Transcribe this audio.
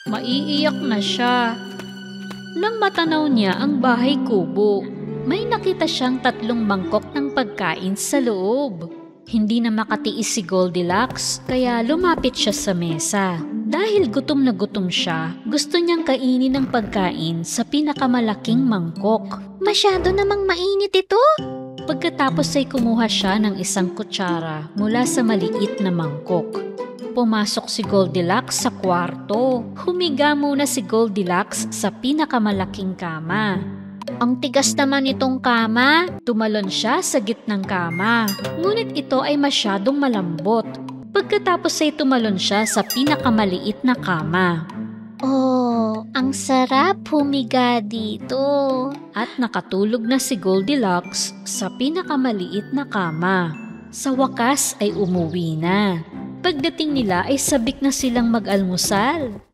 Maiiyak na siya. Nang matanaw niya ang bahay kubo, may nakita siyang 3 mangkok ng pagkain sa loob. Hindi na makatiis si Goldilocks kaya lumapit siya sa mesa. Dahil gutom na gutom siya, gusto niyang kainin ang pagkain sa pinakamalaking mangkok. Masyado namang mainit ito. Pagkatapos ay kumuha siya ng isang kutsara mula sa maliit na mangkok. Pumasok si Goldilocks sa kwarto. Humiga muna si Goldilocks sa pinakamalaking kama. Ang tigas naman itong kama. Tumalon siya sa gitnang kama, ngunit ito ay masyadong malambot. Pagkatapos ay tumalon siya sa pinakamaliit na kama. Oh, ang sarap humiga dito. At nakatulog na si Goldilocks sa pinakamaliit na kama. Sa wakas ay umuwi na. Pagdating nila ay sabik na silang mag-almusal.